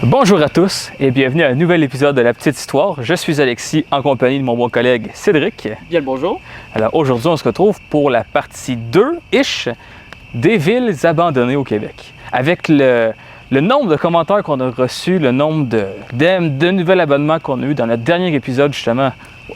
Bonjour à tous et bienvenue à un nouvel épisode de La Petite Histoire. Je suis Alexis en compagnie de mon bon collègue Cédric. Bien le bonjour. Alors aujourd'hui, on se retrouve pour la partie 2-ish des villes abandonnées au Québec. Avec le nombre de commentaires qu'on a reçus, le nombre de nouveaux abonnements qu'on a eu dans notre dernier épisode, justement,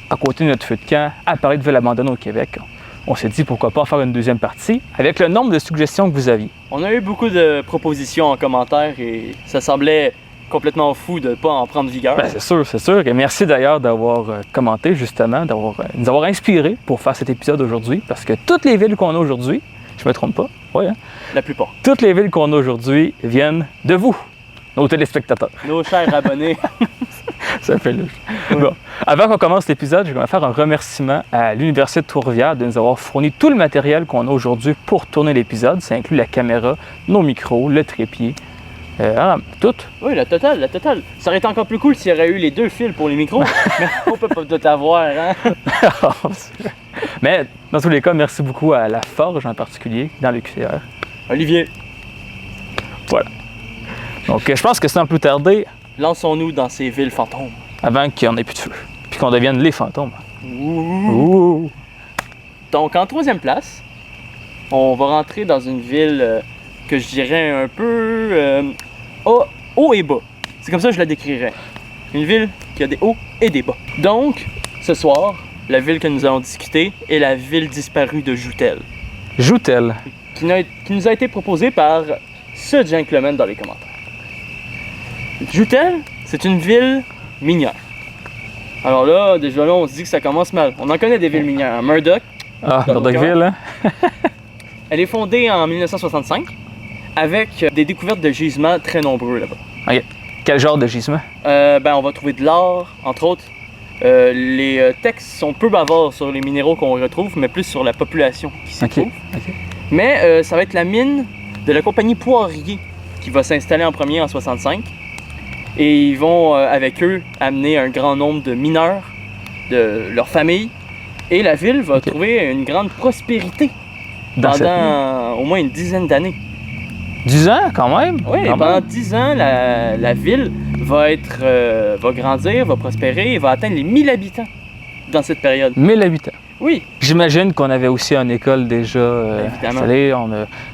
à côté de notre feu de camp, à parler de villes abandonnées au Québec. On s'est dit pourquoi pas faire une deuxième partie avec le nombre de suggestions que vous aviez. On a eu beaucoup de propositions en commentaire et ça semblait complètement fou de ne pas en prendre vigueur. Ben, c'est sûr. Et merci d'ailleurs d'avoir commenté, justement, nous avoir inspirés pour faire cet épisode aujourd'hui. Parce que toutes les villes qu'on a aujourd'hui, je me trompe pas, oui, hein? La plupart. Toutes les villes qu'on a aujourd'hui viennent de vous, nos téléspectateurs. Nos chers abonnés. Ça fait louche. Ouais. Bon, avant qu'on commence l'épisode, je vais faire un remerciement à l'Université de Trois-Rivières de nous avoir fourni tout le matériel qu'on a aujourd'hui pour tourner l'épisode. Ça inclut la caméra, nos micros, le trépied. Tout. Oui, la totale. Ça aurait été encore plus cool s'il y aurait eu les deux fils pour les micros, mais on peut pas tout avoir, hein? Mais dans tous les cas, merci beaucoup à la Forge en particulier, dans le QCR. Olivier. Voilà. Donc, je pense que sans plus tarder, lançons-nous dans ces villes fantômes. Avant qu'il n'y en ait plus de feu, puis qu'on devienne les fantômes. Ouh. Donc, en troisième place, on va rentrer dans une ville que je dirais un peu haut et bas. C'est comme ça que je la décrirais. Une ville qui a des hauts et des bas. Donc, ce soir, la ville que nous allons discuter est la ville disparue de Joutel. Joutel. Qui nous a été proposée par ce gentleman dans les commentaires. Joutel, c'est une ville minière. Alors là, déjà là, on se dit que ça commence mal. On en connaît des villes minières. Murdoch. Ah, Murdochville, hein? Elle est fondée en 1965 avec des découvertes de gisements très nombreux là-bas. OK. Quel genre de gisement? On va trouver de l'or, entre autres. Les textes sont peu bavards sur les minéraux qu'on retrouve, mais plus sur la population qui s'y trouve. Okay. Mais ça va être la mine de la compagnie Poirier qui va s'installer en premier en 65. Et ils vont, avec eux, amener un grand nombre de mineurs, de leur famille. Et la ville va trouver une grande prospérité pendant au moins une dizaine d'années. 10 ans, quand même? Oui, pendant 10 ans, la ville va grandir, va prospérer et va atteindre les 1000 habitants dans cette période. 1000 habitants? Oui. J'imagine qu'on avait aussi une école déjà installée.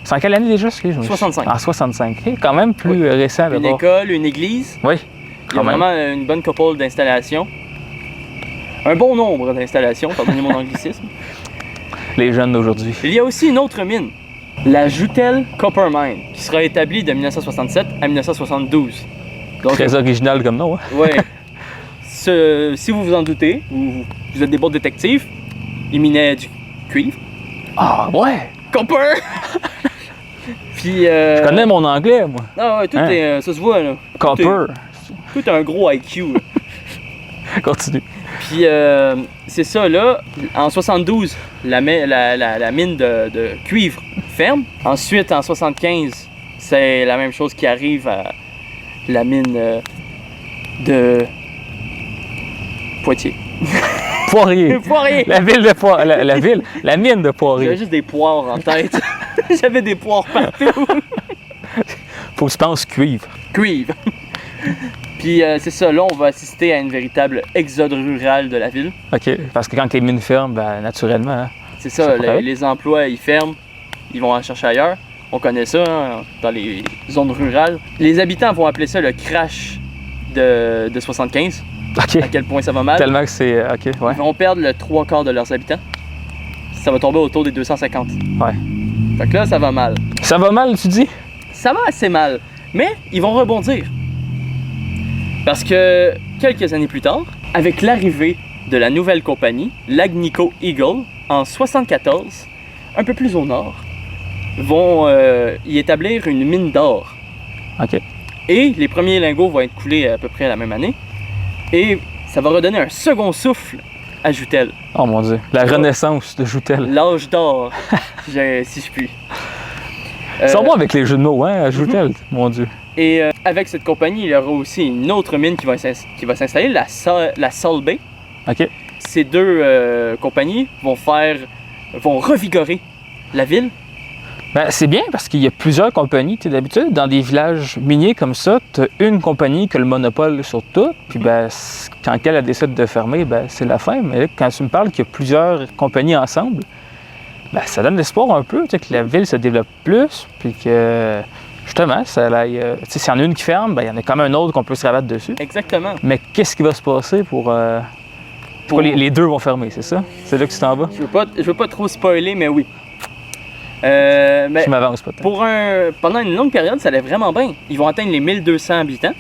C'est en quelle année déjà? 65. En 65. Quand même plus récent. Une école, une église. Oui. Il y a vraiment une bonne couple d'installations. Un bon nombre d'installations, pardonnez mon anglicisme. Les jeunes d'aujourd'hui. Il y a aussi une autre mine. La Joutel Copper Mine, qui sera établie de 1967 à 1972. Donc, très original comme nom, hein? Oui. Si vous vous en doutez, vous êtes des bons détectives, ils minaient du cuivre. Ah ouais! Copper! Puis... Je connais mon anglais, moi. Ah ouais, tout est... ça se voit, là. Copper. Tout est un gros IQ, là. Continue. Puis c'est ça, là, en 72, la mine de cuivre ferme. Ensuite, en 75, c'est la même chose qui arrive à la mine de Poitiers. Poirier. Poirier. La ville de Poirier. La mine de Poirier. J'avais juste des poires en tête. J'avais des poires partout. Faut que tu penses cuivre. Cuivre. Puis c'est ça, là, on va assister à une véritable exode rural de la ville. OK, parce que quand les mines ferment, ben, naturellement... Hein, c'est ça, les emplois, ils ferment, ils vont en chercher ailleurs. On connaît ça, hein, dans les zones rurales. Les habitants vont appeler ça le crash de 75. OK. À quel point ça va mal. Tellement que c'est... OK, ouais. Ils vont perdre le 3/4 de leurs habitants. Ça va tomber autour des 250. Ouais. Fait que là, ça va mal. Ça va mal, tu dis? Ça va assez mal. Mais ils vont rebondir. Parce que quelques années plus tard, avec l'arrivée de la nouvelle compagnie, l'Agnico Eagle, en 74, un peu plus au nord, vont y établir une mine d'or. OK. Et les premiers lingots vont être coulés à peu près à la même année. Et ça va redonner un second souffle à Joutel. Oh mon Dieu, la renaissance de Joutel. L'âge d'or, si je puis. Ils sont bons avec les jeux de mots, hein, à Joutel, mon Dieu. Et avec cette compagnie, il y aura aussi une autre mine qui va s'installer, la Salt Bay. OK. Ces deux compagnies vont revigorer la ville Ben, c'est bien parce qu'il y a plusieurs compagnies. Tu sais, d'habitude, dans des villages miniers comme ça, tu as une compagnie qui a le monopole sur tout. Puis ben, quand elle décide de fermer, ben, c'est la fin. Mais là, quand tu me parles qu'il y a plusieurs compagnies ensemble, ben, ça donne l'espoir un peu, tu sais, que la ville se développe plus. Puis que justement, ça aille, tu sais, s'il y en a une qui ferme, ben, il y en a quand même un autre qu'on peut se rabattre dessus. Exactement. Mais qu'est-ce qui va se passer pour les deux vont fermer, c'est ça? C'est là que tu t'en vas? Je veux pas trop spoiler, mais oui. Mais Je m'avance peut-être. pendant une longue période, ça allait vraiment bien. Ils vont atteindre les 1200 habitants.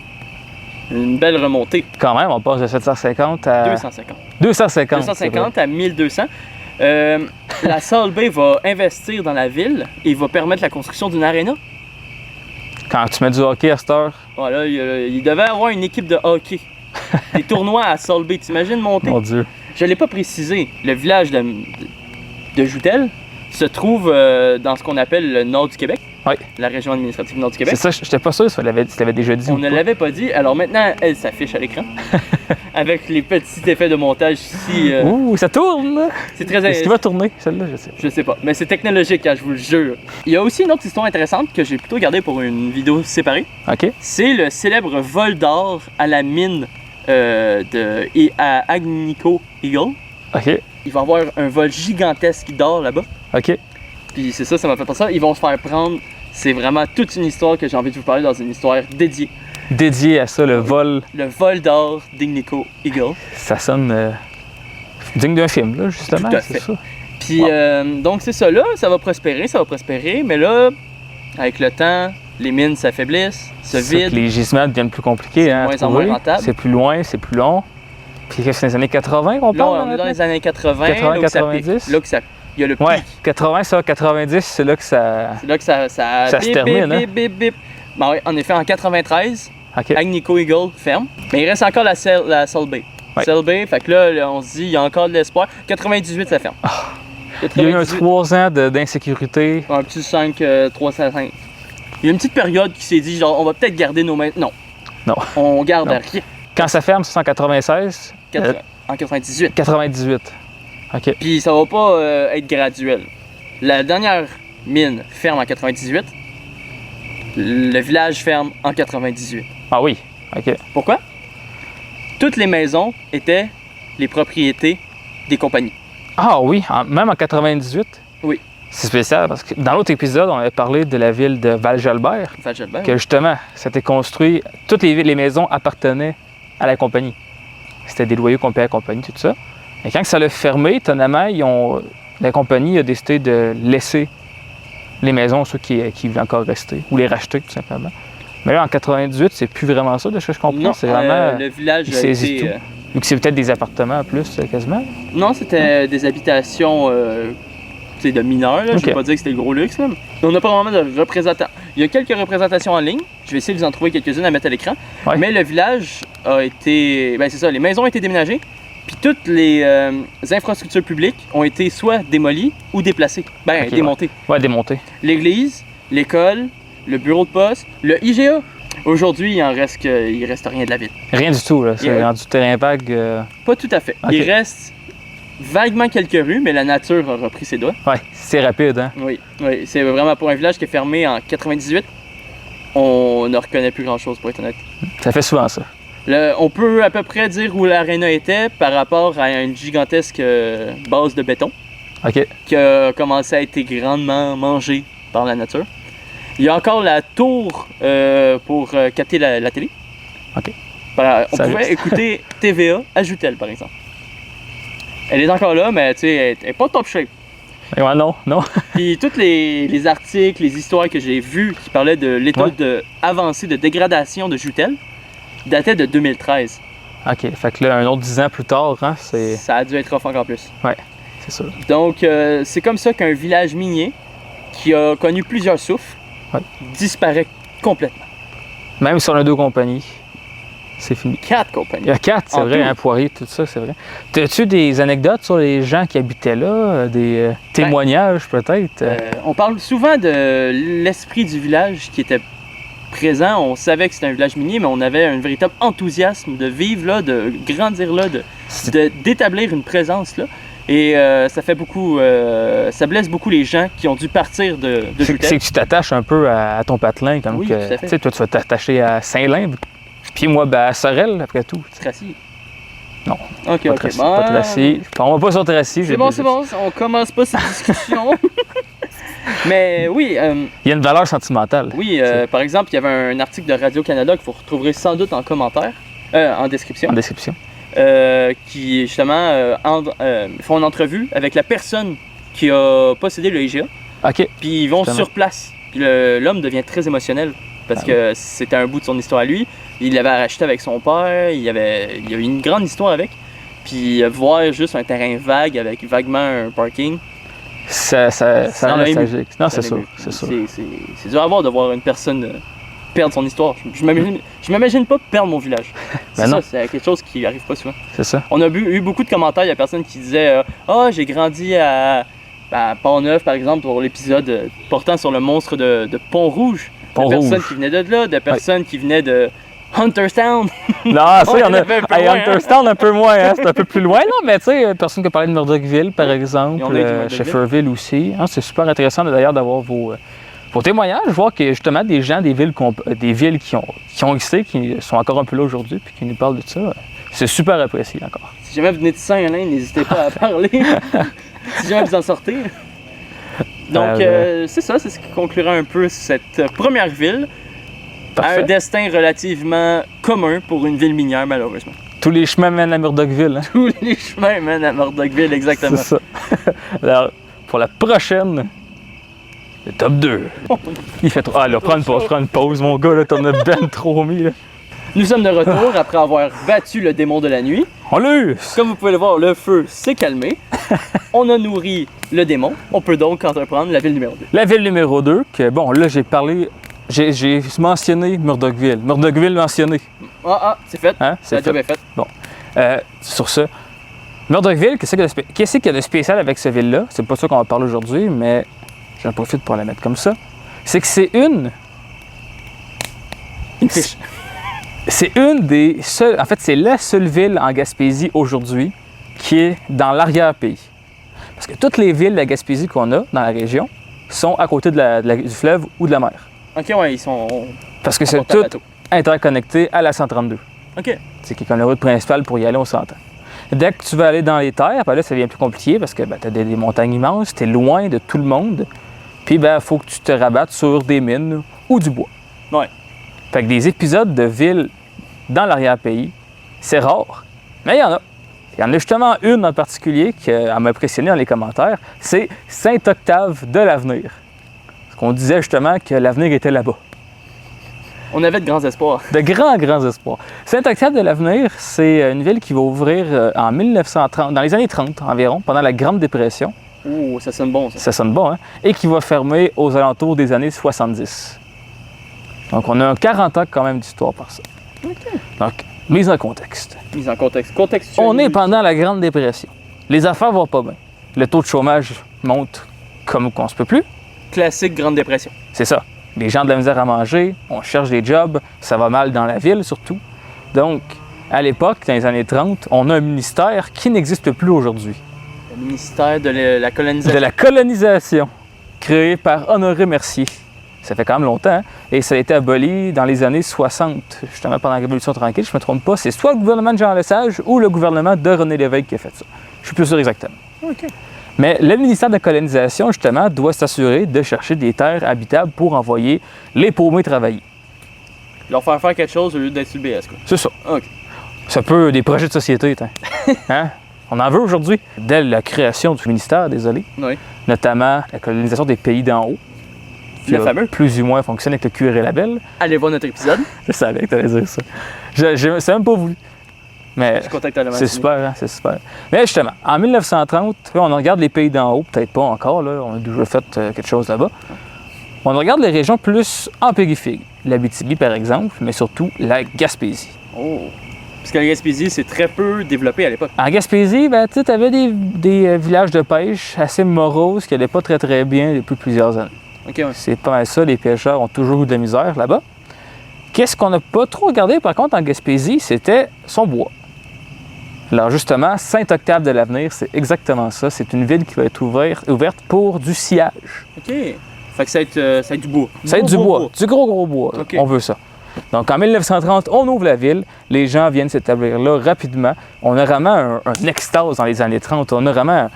Une belle remontée. Quand même, on passe de 750 à... 250. 250. 250 à 1200. La Salt Bay va investir dans la ville et va permettre la construction d'une aréna. Quand tu mets du hockey à cette heure, Voilà, il devait avoir une équipe de hockey. Des tournois à Salt Bay, t'imagines monter? mon Dieu. Je ne l'ai pas précisé. Le village de Joutel se trouve dans ce qu'on appelle le nord du Québec. Oui. La région administrative nord du Québec. C'est ça, j'étais pas sûr si tu l'avais déjà dit. On ou ne pas. l'avait pas dit. Alors maintenant, elle s'affiche à l'écran. Avec les petits effets de montage ici. Ouh, ça tourne! C'est très Est-ce qu'il va tourner, celle-là? Je sais. Je sais pas, mais c'est technologique, hein, je vous le jure. Il y a aussi une autre histoire intéressante que j'ai plutôt gardée pour une vidéo séparée. OK. C'est le célèbre vol d'or à la mine à Agnico Eagle. OK. Il va y avoir un vol gigantesque d'or là-bas. OK. Puis c'est ça m'a fait penser ça. Ils vont se faire prendre. C'est vraiment toute une histoire que j'ai envie de vous parler dans une histoire dédiée. Dédié à ça, le vol, Le vol d'or d'Agnico Eagle. ça sonne digne d'un film, là, justement. Tout à c'est fait. ça. Puis donc c'est ça là, ça va prospérer, mais là, avec le temps, les mines s'affaiblissent, se C'est que vident. les gisements deviennent plus compliqués C'est hein, à moins en trouver. moins rentable. C'est plus loin, c'est plus long. Puis c'est les années 80 qu'on Là, parle? on est dans maintenant? les années 80, 80, là où ça 90. pique. Là que ça, il y a le pic. Ouais, 80, ça, 90, c'est là que ça... C'est là que ça Ça se termine, hein? bip. Ben oui, en effet, en 93, OK. Agnico Eagle ferme. Mais il reste encore la Salt Bay. Ouais. Salt Bay, fait que là, on se dit, il y a encore de l'espoir. 98, ça ferme. Il y a eu un 98, 3 ans d'insécurité. un petit 5, 305. Il y a une petite période qui s'est dit, genre, on va peut-être garder nos mains. Non. Non. On garde Non. rien. Quand ça ferme, c'est en 96. En 98. 98. OK. Puis ça va pas être graduel. La dernière mine ferme en 98. Le village ferme en 98. Ah oui. OK. Pourquoi? Toutes les maisons étaient les propriétés des compagnies. Ah oui, même en 98? Oui. C'est spécial parce que dans l'autre épisode, on avait parlé de la ville de Val-Jalbert, Val-Jalbert, que justement, c'était construit, toutes les maisons appartenaient à la compagnie. C'était des loyers qu'on payait à la compagnie, tout ça. Et quand ça l'a fermé, étonnamment, la compagnie a décidé de laisser les maisons à ceux qui voulaient encore rester, ou les racheter, tout simplement. Mais là, en 98, c'est plus vraiment ça, de ce que je comprends. Non, C'est vraiment... le village il a saisit été... tout. Vu que c'est peut-être des appartements en plus, quasiment. non, c'était des habitations tu sais, de mineurs. Là. Je ne Ok. vais pas dire que c'était le gros luxe. Là. On n'a pas vraiment de représentants. Il y a quelques représentations en ligne. Je vais essayer de vous en trouver quelques-unes à mettre à l'écran. Ouais. Mais le village a été... Ben c'est ça, les maisons ont été déménagées. Puis toutes les infrastructures publiques ont été soit démolies ou déplacées. Ben, Ok, démontées. Ouais, démonté. L'église, l'école, le bureau de poste, le IGA. Aujourd'hui, il reste rien de la ville. Rien du tout, là. C'est Yeah. rendu terrain vague. Pas tout à fait. Ok. Il reste vaguement quelques rues, mais la nature a repris ses doigts. Ouais, c'est rapide, hein. Oui, c'est vraiment pour un village qui est fermé en 98. On ne reconnaît plus grand-chose, pour être honnête. Ça fait souvent ça. On peut à peu près dire où l'aréna était par rapport à une gigantesque base de béton OK. qui a commencé à être grandement mangée par la nature. Il y a encore la tour pour capter la télé. OK. On Ça pouvait reste. écouter TVA à Joutel, par exemple. Elle est encore là, mais tu sais, elle n'est pas top shape. Ouais, non. Puis tous les articles, les histoires que j'ai vues qui parlaient de l'état Ouais. avancé de dégradation de Joutel dataient de 2013. OK. Fait que là, un autre 10 ans plus tard, hein, c'est Ça a dû être rough encore plus. sûr. Donc, c'est comme ça qu'un village minier qui a connu plusieurs souffles Ouais. disparaît complètement. Même si on a 2 compagnies, c'est fini. 4 compagnies. Il y a 4, c'est En vrai, tout. un Poirier, tout ça, c'est vrai. As-tu des anecdotes sur les gens qui habitaient là? Des témoignages, peut-être? On parle souvent de l'esprit du village qui était présent. On savait que c'était un village minier, mais on avait un véritable enthousiasme de vivre là, de grandir là, d'établir une présence là. Et ça fait beaucoup, ça blesse beaucoup les gens qui ont dû partir de C'est Joutel. que tu t'attaches un peu à ton patelin, comme Oui, que, tout à fait. tu sais, toi, tu vas t'attacher à Saint-Lin, puis moi, ben, à Sorel, après tout. Tracy. Non, Ok, Pas ok. Tracy, Bon, pas Tracy. On va pas sur Tracy. C'est bon, on commence pas cette discussion. Mais oui, Il y a une valeur sentimentale. oui par exemple, il y avait un article de Radio-Canada que vous retrouverez sans doute en commentaire, en description, En description. qui justement font une entrevue avec la personne qui a possédé le IGA. OK. Puis ils vont Justement. sur place. Puis l'homme devient très émotionnel parce que c'était un bout de son histoire à lui. Il l'avait racheté avec son père. Il y avait une grande histoire avec. Puis voir juste un terrain vague avec vaguement un parking. Ça rend l'a ému. nostalgique. Non, c'est ça sûr. l'émeut. C'est sûr. C'est dur à voir de voir une personne perdre son histoire. Je m'imagine pas perdre mon village. C'est Ben non. ça, c'est quelque chose qui arrive pas souvent. C'est ça. On a eu beaucoup de commentaires. Il y a personne qui disait j'ai grandi à Pont-Neuf, par exemple, pour l'épisode portant sur le monstre de Pont-Rouge. De Pont-Rouge. personnes qui venaient de là, de personnes qui venaient de Hunterstown. Non, ça, il y en On a. avait un peu Hey, loin, hein. Hunterstown, un peu moins, hein? C'est un peu plus loin, non, mais tu sais, personne qui a parlé de Murdochville, par exemple, Ils ont dit Murdochville. Shefferville aussi. Hein, c'est super intéressant d'ailleurs d'avoir vos témoignages, voir que justement des gens des villes qui ont existé, qui sont encore un peu là aujourd'hui, puis qui nous parlent de ça. C'est super apprécié encore. Si jamais vous venez de Saint-Alain, n'hésitez pas à parler. Si jamais vous en sortez. Donc, c'est ça, c'est ce qui conclura un peu cette première ville. Parfait. Un destin relativement commun pour une ville minière, malheureusement. Tous les chemins mènent à Murdochville. Hein? Tous les chemins mènent à Murdochville, exactement. C'est ça. Alors, pour la prochaine, le top 2. Il fait trop. Ah là, prends une pause, mon gars, là, t'en as ben trop mis. Là. Nous sommes de retour après avoir battu le démon de la nuit. On l'a eu! Comme vous pouvez le voir, le feu s'est calmé. On a nourri le démon. On peut donc entreprendre la ville numéro 2. La ville numéro 2, que bon, là, j'ai mentionné Murdochville. Murdochville mentionné. C'est fait. Hein? C'est La job est faite. Sur ça, Murdochville, qu'est-ce qu'il y a de spécial avec cette ville-là? C'est pas ça qu'on va parler aujourd'hui, mais j'en profite pour la mettre comme ça. C'est que c'est une fiche. C'est une des seules, en fait, c'est la seule ville en Gaspésie aujourd'hui qui est dans l'arrière-pays. Parce que toutes les villes de la Gaspésie qu'on a dans la région sont à côté du fleuve ou de la mer. Ok, ouais, ils sont. Parce que c'est portent à tout bateau. interconnecté à la 132. Ok. C'est qui est comme la route principale pour y aller, on s'entend. Dès que tu vas aller dans les terres, ben là, ça devient plus compliqué parce que tu as des montagnes immenses, tu es loin de tout le monde. Puis, il faut que tu te rabattes sur des mines ou du bois. Ouais. Fait que des épisodes de villes dans l'arrière-pays, c'est rare, mais il y en a. Il y en a justement une en particulier qui m'a impressionné dans les commentaires, c'est Saint-Octave de l'Avenir. Parce qu'on disait justement que l'avenir était là-bas. On avait de grands espoirs. De grands espoirs. Saint-Octave de l'Avenir, c'est une ville qui va ouvrir en 1930, dans les années 30 environ, pendant la Grande Dépression. Oh, ça sonne bon, ça. Ça sonne bon, hein? Et qui va fermer aux alentours des années 70. Donc, on a 40 ans quand même d'histoire par ça. Ok. Donc, mise en contexte. Mise en contexte. Contextuel. On est pendant la Grande Dépression. Les affaires vont pas bien. Le taux de chômage monte comme qu'on se peut plus. Classique Grande Dépression. C'est ça. Les gens ont de la misère à manger, on cherche des jobs, ça va mal dans la ville surtout. Donc, à l'époque, dans les années 30, on a un ministère qui n'existe plus aujourd'hui. Le ministère de la colonisation. De la colonisation, créé par Honoré Mercier. Ça fait quand même longtemps, hein? Et ça a été aboli dans les années 60, justement pendant la Révolution tranquille, je ne me trompe pas. C'est soit le gouvernement de Jean Lesage ou le gouvernement de René Lévesque qui a fait ça. Je suis plus sûr exactement. Ok. Mais le ministère de la colonisation, justement, doit s'assurer de chercher des terres habitables pour envoyer les paumés travailler. Leur faire quelque chose au lieu d'être sur le BS, quoi. C'est ça. Ok. Ça peut des projets de société, hein? On en veut aujourd'hui. Dès la création du ministère, désolé, Oui. notamment la colonisation des pays d'en haut, qui Le a fameux. plus ou moins fonctionne avec le cuir et la belle. Allez voir notre épisode. Je savais que tu allais dire ça. C'est même pas voulu. Mais Je suis content que tu aies le c'est mentionné. super, hein? C'est super. Mais justement, en 1930, on regarde les pays d'en haut, peut-être pas encore, là, on a déjà fait quelque chose là-bas. On regarde les régions plus en périphérie. L'Abitibi, par exemple, mais surtout la Gaspésie. Oh. Parce que la Gaspésie, c'est très peu développé à l'époque. En Gaspésie, ben, tu avais des villages de pêche assez moroses qui n'allaient pas très très bien depuis plusieurs années. Ok, ouais. C'est pas mal ça, les pêcheurs ont toujours eu de la misère là-bas. Qu'est-ce qu'on n'a pas trop regardé par contre en Gaspésie, c'était son bois. Alors justement, Saint-Octave de l'Avenir, c'est exactement ça. C'est une ville qui va être ouverte pour du sciage. OK. Fait que ça va être du bois. Ça va être du bois, du gros bois. OK. On veut ça. Donc en 1930, on ouvre la ville. Les gens viennent s'établir là rapidement. On a vraiment un extase dans les années 30. On a vraiment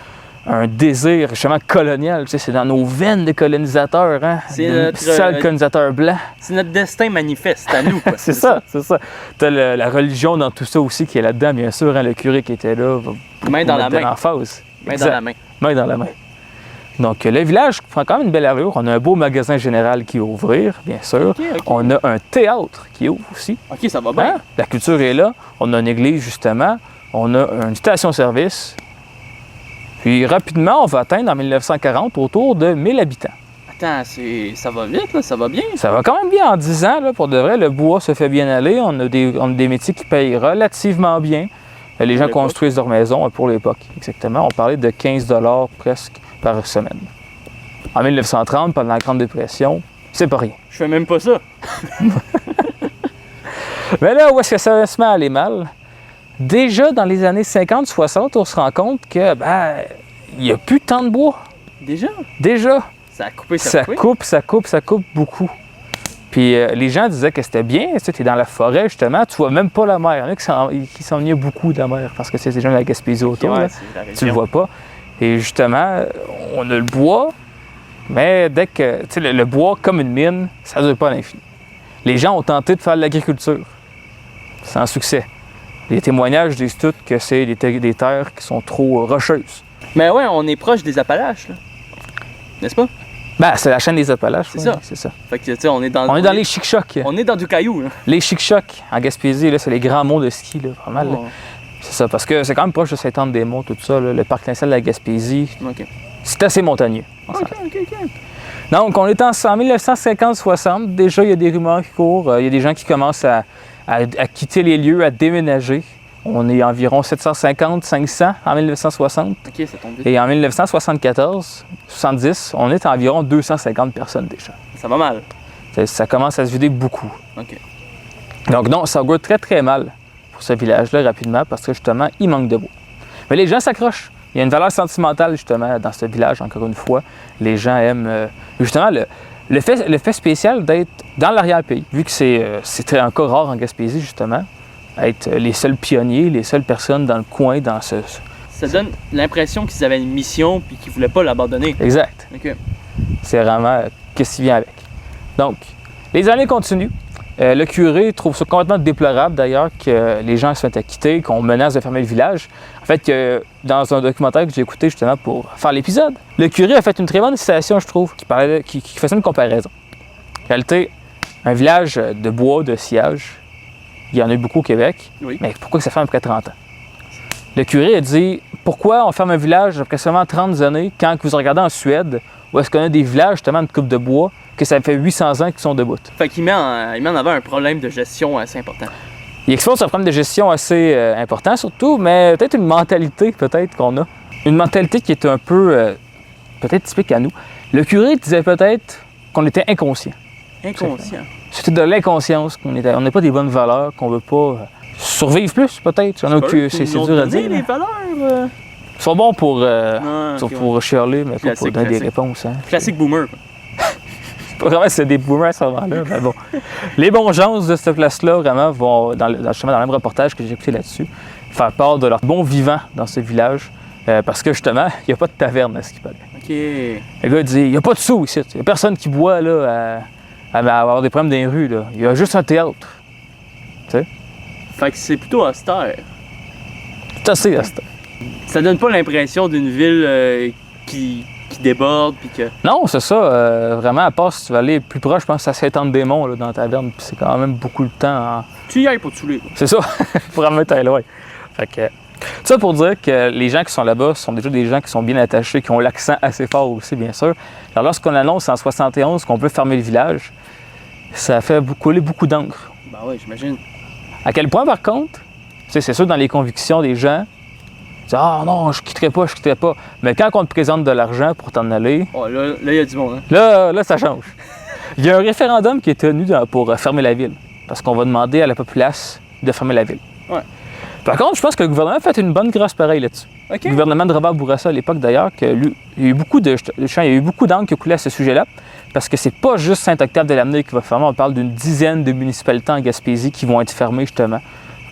un désir justement colonial. Tu sais, c'est dans nos veines de colonisateurs. Hein? C'est de notre, sales colonisateurs blancs. C'est notre destin manifeste à nous. Quoi. C'est ça. Tu as la religion dans tout ça aussi qui est là-dedans, bien sûr. Hein? Le curé qui était là. Main dans la main. L'emphase. Main dans la main. Main dans la main. Donc, le village prend quand même une belle allure. On a un beau magasin général qui va ouvrir, bien sûr. OK. On a un théâtre qui ouvre aussi. OK, ça va bien. Hein? La culture est là. On a une église, justement. On a une station-service. Puis, rapidement, on va atteindre en 1940 autour de 1000 habitants. Attends, ça va vite, là, ça va bien. Ça va quand même bien en 10 ans. Là, pour de vrai, le bois se fait bien aller. On a des métiers qui payent relativement bien. Les gens construisent leur maison pour l'époque, exactement. On parlait de 15 $ presque par semaine. En 1930, pendant la Grande Dépression, c'est pas rien. Je fais même pas ça. Mais là, où est-ce que ça se met à aller mal? Déjà dans les années 50-60, on se rend compte que, il n'y a plus tant de bois. Déjà? Déjà. Ça a coupé, Ça coupe beaucoup. Puis les gens disaient que c'était bien, tu es dans la forêt justement, tu vois même pas la mer. Il y en a qui s'ennuyaient beaucoup de la mer parce que c'est des gens de la Gaspésie autour. Ouais, là. Tu le vois pas. Et justement, on a le bois, mais dès que, tu sais, le bois, comme une mine, ça ne dure pas à l'infini. Les gens ont tenté de faire de l'agriculture, sans succès. Les témoignages disent tous que c'est des terres qui sont trop rocheuses. Mais ouais, on est proche des Appalaches, là. N'est-ce pas? C'est la chaîne des Appalaches. C'est ça. Fait que, tu sais, on est dans les chic-chocs. On est dans du caillou, là. Les chic-chocs, en Gaspésie, là, c'est les grands monts de ski, là, vraiment. Là. C'est ça, parce que c'est quand même proche de Saint-Anne-des-Monts, tout ça, là, le parc national de la Gaspésie. OK. C'est assez montagneux. OK. Donc, on est en 1950-60. Déjà, il y a des rumeurs qui courent. Il y a des gens qui commencent à quitter les lieux, à déménager. On est environ 750-500 en 1960. OK, ça tombe vite. Et en 1974-70, on est à environ 250 personnes déjà. Ça va mal. Ça commence à se vider beaucoup. OK. Donc, non, ça augure très, très mal pour ce village-là rapidement parce que justement, il manque de bois. Mais les gens s'accrochent. Il y a une valeur sentimentale justement dans ce village, encore une fois. Les gens aiment justement le fait spécial d'être dans l'arrière-pays, vu que c'est encore rare en Gaspésie justement, être les seuls pionniers, les seules personnes dans le coin, dans ce... Ça donne l'impression qu'ils avaient une mission puis qu'ils ne voulaient pas l'abandonner. Exact. OK. C'est vraiment qu'est-ce qui vient avec. Donc, les années continuent. Le curé trouve ça complètement déplorable d'ailleurs que les gens se fassent quitter, qu'on menace de fermer le village. En fait, dans un documentaire que j'ai écouté justement pour faire l'épisode, le curé a fait une très bonne citation, je trouve, qui faisait une comparaison. En réalité, un village de bois, de sciage, il y en a eu beaucoup au Québec, Oui. mais pourquoi ça ferme après 30 ans? Le curé a dit, pourquoi on ferme un village après seulement 30 années quand vous regardez en Suède, où est-ce qu'on a des villages justement de coupe de bois, que ça fait 800 ans qu'ils sont debout. Fait qu'il met en avant un problème de gestion assez important. Il expose un problème de gestion assez important surtout, mais peut-être une mentalité qu'on a. Une mentalité qui est un peu, peut-être typique à nous. Le curé disait peut-être qu'on était inconscient. Inconscient. C'était de l'inconscience, qu'on n'a pas des bonnes valeurs, qu'on veut pas survivre plus peut-être. C'est dur à dire. Les valeurs. Ils sont bons pour OK, pour chialer, mais pas pour Classique, donner des classique. réponses. Hein. Classique boomer. Quoi. Pas vraiment c'est des boomers à ce moment-là, mais bon. Les bons gens de cette place-là, vraiment, vont, justement dans le même reportage que j'ai écouté là-dessus, faire part de leur bon vivant dans ce village, parce que justement, il n'y a pas de taverne à ce qu'il paraît. OK. Le gars dit, il n'y a pas de sous ici, il n'y a personne qui boit là, à avoir des problèmes dans les rues, là. Il y a juste un théâtre. Tu sais? Fait que c'est plutôt austère. C'est assez à ce temps. Ça donne pas l'impression d'une ville qui déborde puis que... Non, c'est ça. Vraiment, à part si tu vas aller plus proche, je pense que c'est à Saint-Anne-des-Monts, là, dans la taverne, puis c'est quand même beaucoup de temps. Tu y ailles pour te saouler. Quoi. C'est ça, pour en mettre loin. Fait que, ça pour dire que les gens qui sont là-bas sont déjà des gens qui sont bien attachés, qui ont l'accent assez fort aussi, bien sûr. Alors, lorsqu'on annonce en 71 qu'on veut fermer le village, ça fait couler beaucoup d'encre. Ben ouais, j'imagine. À quel point, par contre, c'est sûr, dans les convictions des gens, tu dis, ah non, je quitterai pas. Mais quand on te présente de l'argent pour t'en aller, Oh, là, il y a du monde. Hein? là, ça change. Il y a un référendum qui est tenu pour fermer la ville, parce qu'on va demander à la populace de fermer la ville. Ouais. Par contre, je pense que le gouvernement a fait une bonne grâce pareille là-dessus. OK. Le gouvernement de Robert Bourassa à l'époque d'ailleurs, il y a eu beaucoup d'encre qui a coulé à ce sujet-là, parce que c'est pas juste Saint-Octave-de-Lamennais qui va fermer, on parle d'une dizaine de municipalités en Gaspésie qui vont être fermées justement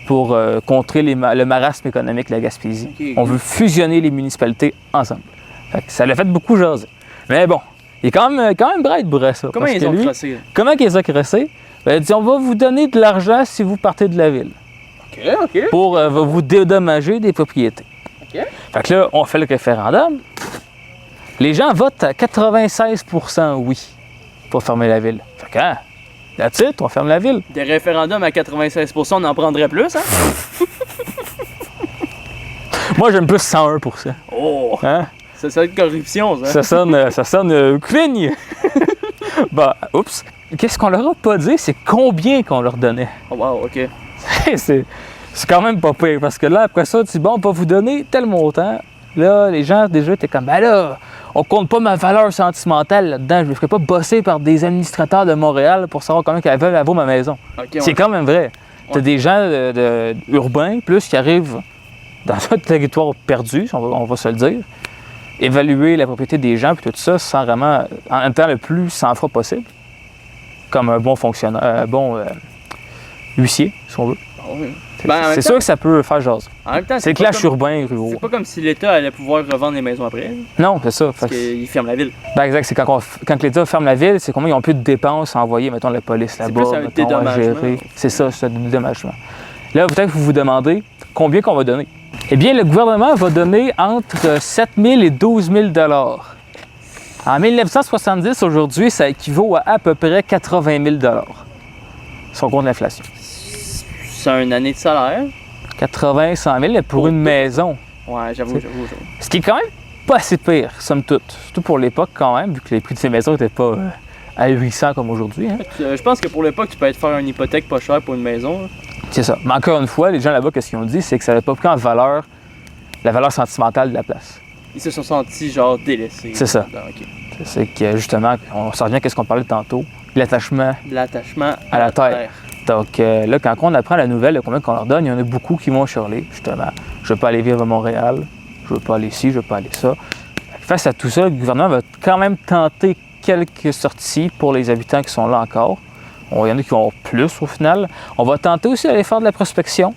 pour contrer le marasme économique de la Gaspésie. OK. On veut fusionner les municipalités ensemble. Fait que ça l'a fait beaucoup jaser. Mais bon, il est quand même bright Bourassa. Comment parce ils que ont lui, crossé? Comment ils ont crossé? Ben, il dit, on va vous donner de l'argent si vous partez de la ville OK. pour vous dédommager des propriétés. OK. Fait que là, on fait le référendum. Les gens votent à 96% oui pour fermer la ville. Fait que, hein, that's it, on ferme la ville. Des référendums à 96%, on en prendrait plus, hein? Moi, j'aime plus 101%. Oh! Hein? Ça serait de corruption, ça. Ça sonne cligne. Bah, oups. Qu'est-ce qu'on leur a pas dit, c'est combien qu'on leur donnait. Oh, wow, OK. c'est quand même pas pire, parce que là, après ça, tu dis, bon, on va vous donner tel montant. Là, les gens, déjà, étaient comme, ben là, on compte pas ma valeur sentimentale là-dedans. Je me ferai pas bosser par des administrateurs de Montréal pour savoir combien elle vaut ma maison. OK, C'est quand même vrai. T'as Ouais. des gens urbains, plus, qui arrivent dans un territoire perdu, on va se le dire, évaluer la propriété des gens, puis tout ça, sans vraiment, en étant le plus sans froid possible, comme un bon fonctionnaire, un bon huissier, si on veut. Ah oui. Ben, en même C'est temps- sûr que ça peut faire jaser. En même temps, C'est le pas clash comme- urbain et ruraux. C'est pas comme si l'État allait pouvoir revendre les maisons après, Non, c'est ça. Fait parce que- qu'il ferme la ville. ben exact, c'est quand l'État ferme la ville, c'est combien ils ont plus de dépenses à envoyer, mettons, la police là-bas, plus un mettons, à dédommagement. gérer. C'est ça, c'est un dédommagement. Là, peut-être que vous vous demandez combien qu'on va donner. Eh bien, le gouvernement va donner entre 7 000 et 12 000 $. En 1970, aujourd'hui, ça équivaut à peu près 80 000 $. Si on compte l'inflation. C'est une année de salaire. 80, 100 000 pour une maison. Ouais, j'avoue. Ce qui est quand même pas assez pire, somme toute. Surtout pour l'époque quand même, vu que les prix de ces maisons n'étaient pas ahurissants comme aujourd'hui. Hein. Je pense que pour l'époque, tu peux être faire une hypothèque pas chère pour une maison. Là. C'est ça. Mais encore une fois, les gens là-bas, qu'est-ce qu'ils ont dit, c'est que ça n'avait pas pris en valeur la valeur sentimentale de la place. Ils se sont sentis genre délaissés. C'est ça. OK. C'est que justement, on s'en revient à ce qu'on parlait tantôt, l'attachement. L'attachement À la terre. Donc là, quand on apprend la nouvelle, combien qu'on leur donne, il y en a beaucoup qui vont chialer, justement. Je veux pas aller vivre à Montréal, je veux pas aller ici, je veux pas aller ça. Face à tout ça, le gouvernement va quand même tenter quelques sorties pour les habitants qui sont là encore. Il y en a qui vont avoir plus au final. On va tenter aussi d'aller faire de la prospection.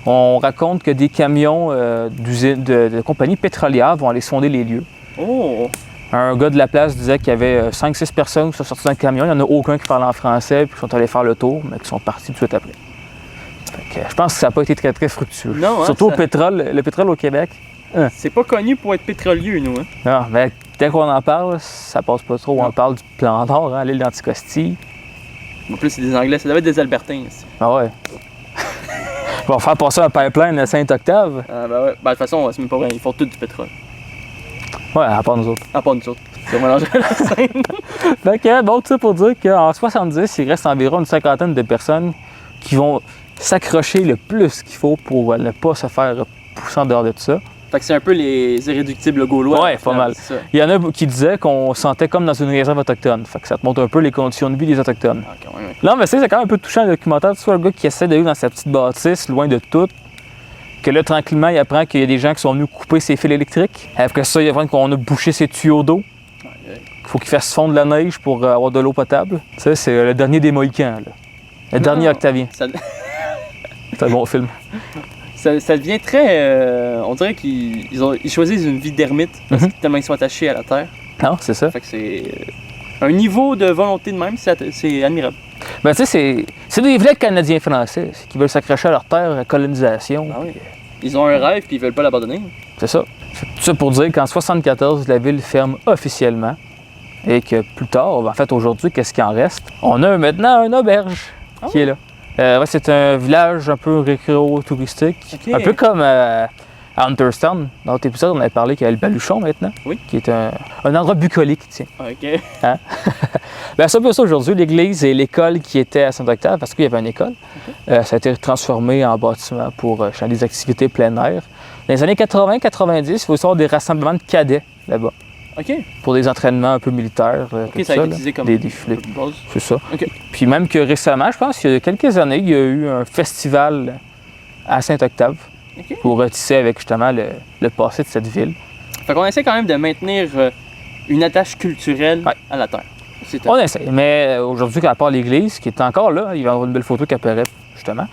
On raconte que des camions de compagnies pétrolières vont aller sonder les lieux. Oh! Un gars de la place disait qu'il y avait 5-6 personnes qui sont sorties d'un camion. Il n'y en a aucun qui parle en français puis qui sont allés faire le tour, mais qui sont partis tout de suite après. Fait que, je pense que ça n'a pas été très, très fructueux. Non, hein, Surtout ça- le pétrole au Québec. C'est pas connu pour être pétrolieux, nous. Hein? Non, mais dès qu'on en parle, ça passe pas trop. Non. On parle du plan d'or, hein, l'île d'Anticosti. En plus, c'est des Anglais. Ça doit être des Albertains. Ici. Ah ouais. Ils vont faire passer un pipeline à Saint-Octave. Ah, ben ouais. Ben, de toute façon, c'est même pas vrai. Ils font tout du pétrole. Ouais, à part nous autres. À part nous autres. C'est mélanger la scène. Fait que, bon, tout ça pour dire qu'en 70, il reste environ une cinquantaine de personnes qui vont s'accrocher le plus qu'il faut pour ne pas se faire pousser en dehors de tout ça. Fait que c'est un peu les irréductibles gaulois. Ouais, pas mal. C'est ça. Il y en a qui disaient qu'on se sentait comme dans une réserve autochtone. Fait que ça te montre un peu les conditions de vie des Autochtones. Ah, quand même, ouais. Là, mais c'est quand même un peu touchant le documentaire. Tu vois, le gars qui essaie de vivre dans sa petite bâtisse, loin de tout. Que là, tranquillement, il apprend qu'il y a des gens qui sont venus couper ses fils électriques. Après ça, il apprend qu'on a bouché ses tuyaux d'eau. Ouais. Qu'il faut qu'il fasse fondre la neige pour avoir de l'eau potable. Tu sais, c'est le dernier des Mohicans, là. Le dernier Octavien. Ça, C'est un bon film. ça devient très. On dirait qu'ils ils choisissent une vie d'ermite parce que tellement ils sont attachés à la terre. Non, c'est ça. Fait que c'est un niveau de volonté de même, c'est admirable. Ben, tu sais, c'est des vrais Canadiens français qui veulent s'accrocher à leur terre, à la colonisation. Ah oui. Ils ont un rêve puis ils veulent pas l'abandonner. C'est ça. Fait que tout ça pour dire qu'en 1974, la ville ferme officiellement et que plus tard, en fait aujourd'hui, qu'est-ce qui en reste? On a maintenant une auberge qui est là. Ouais, c'est un village un peu récréo-touristique, Ok. un peu comme à Hunterstown. Dans l'autre épisode, on avait parlé qu'il y a le Baluchon maintenant, Oui. qui est un endroit bucolique, tiens. OK. Ben, c'est un peu ça aujourd'hui, l'église et l'école qui était à Saint-Octave, parce qu'il y avait une école. Ça a été transformé en bâtiment pour faire des activités plein air. Dans les années 80-90, il faut avoir des rassemblements de cadets là-bas, OK. pour des entraînements un peu militaires. OK, tout ça a été là. utilisé comme Des défilés. base. C'est ça. OK. Puis même que récemment, je pense qu'il y a quelques années, il y a eu un festival à Saint-Octave Ok. pour retisser avec justement le passé de cette ville. Fait qu'on essaie quand même de maintenir une attache culturelle Ouais. à la terre. C'est On essaie, mais aujourd'hui, à part l'église, qui est encore là, il va y avoir une belle photo qui apparaît justement,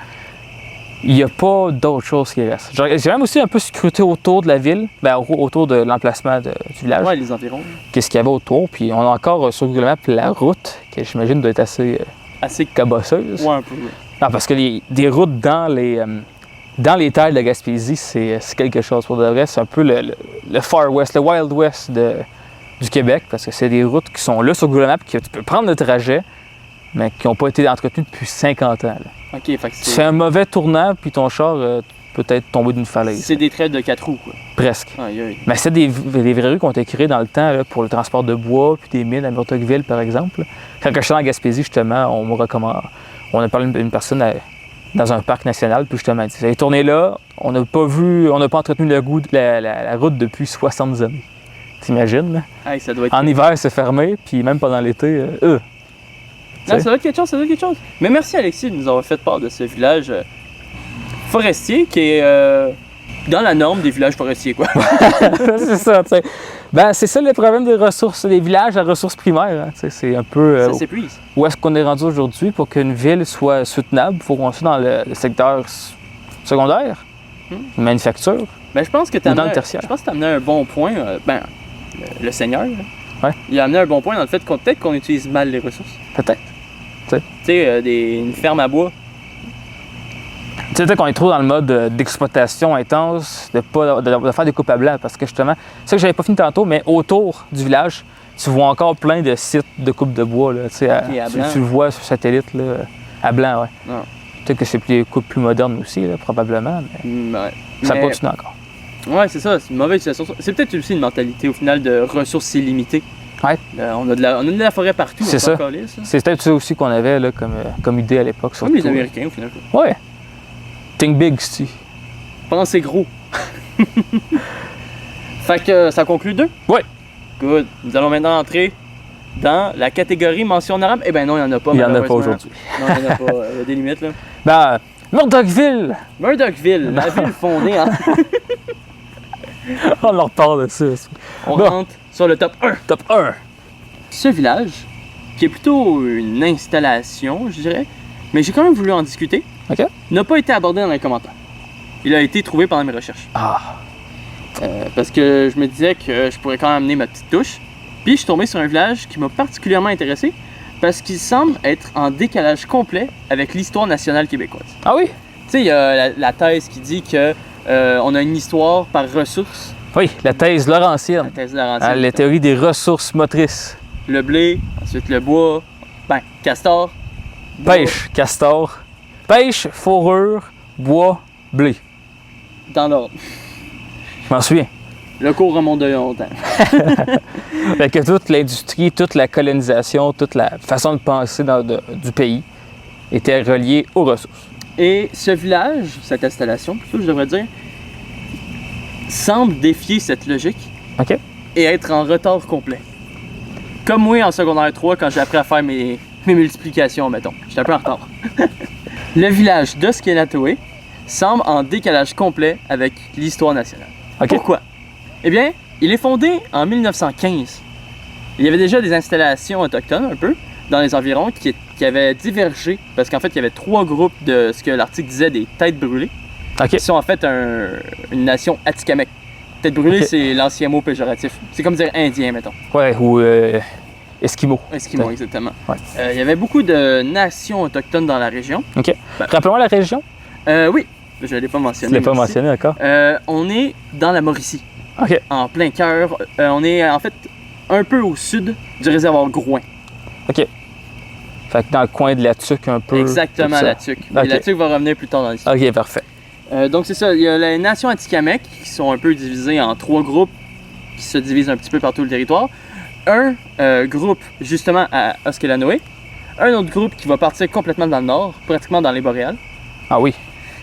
il n'y a pas d'autre chose qui reste. J'ai même aussi un peu scruté autour de la ville, autour de l'emplacement du village, Ouais, les environs. qu'est-ce qu'il y avait autour, puis on a encore sur Google Maps la route, qui j'imagine doit être assez Assez cabosseuse. Ouais, un peu. Ouais. Non, parce que des routes dans les terres de la Gaspésie, c'est quelque chose. Pour de vrai, c'est un peu le Far West, le Wild West du Québec, parce que c'est des routes qui sont là sur Google Maps, que tu peux prendre le trajet, mais qui n'ont pas été entretenues depuis 50 ans. Là. Ok, fait que Tu fais un mauvais tournant, puis ton char peut être tombé d'une falaise. c'est des traits de 4 roues, quoi. Presque. Aïe, aïe. Mais c'est des vraies rues qui ont été créées dans le temps là, pour le transport de bois, puis des mines à Murdochville, par exemple. Quand je suis en Gaspésie, justement, on me recommande. On a parlé d'une personne dans un parc national, puis justement, elle dit, vous avez tourné là, on n'a pas entretenu la route depuis 60 années. T'imagines, là? Aïe, ça doit être. En hiver, c'est fermé, puis même pendant l'été, Non, ça doit être quelque chose, ça doit être quelque chose. Mais merci Alexis de nous avoir fait part de ce village forestier qui est dans la norme des villages forestiers, quoi. c'est ça, tu sais. Ben, c'est ça le problème des ressources, des villages à ressources primaires. Hein, tu sais, c'est un peu Ça s'épuise. où est-ce qu'on est rendu aujourd'hui pour qu'une ville soit soutenable. Il faut qu'on soit dans le secteur secondaire, manufacture. Ben, je pense que tu Ou dans as le tertiaire. Je pense que tu amené un bon point. Le Seigneur, là, Ouais. il a amené un bon point dans le fait qu'on peut-être qu'on utilise mal les ressources. Peut-être. Tu sais, une ferme à bois. Tu sais, peut-être qu'on est trop dans le mode d'exploitation intense, de faire des coupes à blanc, parce que justement, c'est ça que j'avais pas fini tantôt, mais autour du village, tu vois encore plein de sites de coupes de bois, là, tu sais, à blanc. tu le vois sur satellite, là, à blanc, ouais. Non. Peut-être que c'est des coupes plus modernes aussi, là, probablement, mais Ouais. ça Mais- continue encore. Ouais, c'est ça, c'est une mauvaise situation. C'est peut-être aussi une mentalité au final de ressources illimitées. Ouais. On a de la forêt partout. C'est on ça. s'en calisse, là. C'est peut-être ça aussi qu'on avait là, comme idée à l'époque. Comme surtout, les Américains au final. là. Ouais. Think big, si. Pensez gros. Fait que ça conclut 2. Ouais. Good. Nous allons maintenant entrer dans la catégorie mention honorable. Eh ben non, il n'y en a pas. Il n'y en a pas malheureusement. aujourd'hui. Non, il n'y en a pas. Il y a des limites là. Ben, Murdochville! Murdochville, la ville fondée en. On leur reparle de ça. On Bon. rentre sur le top 1. Top 1. Ce village, qui est plutôt une installation, je dirais, mais j'ai quand même voulu en discuter, OK? n'a pas été abordé dans les commentaires. Il a été trouvé pendant mes recherches. Ah. Parce que je me disais que je pourrais quand même amener ma petite touche. Puis je suis tombé sur un village qui m'a particulièrement intéressé parce qu'il semble être en décalage complet avec l'histoire nationale québécoise. Ah oui? Tu sais, il y a la thèse qui dit que on a une histoire par ressources. Oui, la thèse La laurentienne. thèse Laurentienne. La théorie des ressources motrices. Le blé, ensuite le bois, castor. bois, Pêche, castor. Pêche, fourrure, bois, blé. Dans l'ordre. Je m'en souviens. Le cours remonte de longtemps. Fait que toute l'industrie, toute la colonisation, toute la façon de penser du pays était reliée aux ressources. Et ce village, cette installation, plutôt je devrais dire, semble défier cette logique OK? et être en retard complet. Comme moi en secondaire 3 quand j'ai appris à faire mes multiplications, mettons. J'étais un peu en retard. Le village de Skelatoe semble en décalage complet avec l'histoire nationale. OK? Pourquoi? Eh bien, il est fondé en 1915. Il y avait déjà des installations autochtones un peu dans les environs qui avaient divergé parce qu'en fait, il y avait 3 groupes de ce que l'article disait des têtes brûlées OK. qui sont en fait une nation Atikamekw. Tête brûlée, Ok. c'est l'ancien mot péjoratif. C'est comme dire indien, mettons. Ouais, ou Esquimaux. Esquimaux, exactement. Ouais. Il y avait beaucoup de nations autochtones dans la région. OK. Ben. Rappelle-moi la région. Oui, je ne l'ai pas Tu mentionné. l'as pas merci. mentionné, d'accord? On est dans la Mauricie, OK. en plein cœur. On est en fait un peu au sud du réservoir Grouin. OK. Fait que dans le coin de la Tuque, un peu. Exactement, tout ça. la Tuque. Ok. Et la Tuque va revenir plus tard dans l'histoire. OK, parfait. Donc c'est ça, il y a les nations Atikamekw qui sont un peu divisées en 3 groupes qui se divisent un petit peu par tout le territoire. Un groupe justement à Oskelanoe, un autre groupe qui va partir complètement dans le nord, pratiquement dans les boréales, Ah oui,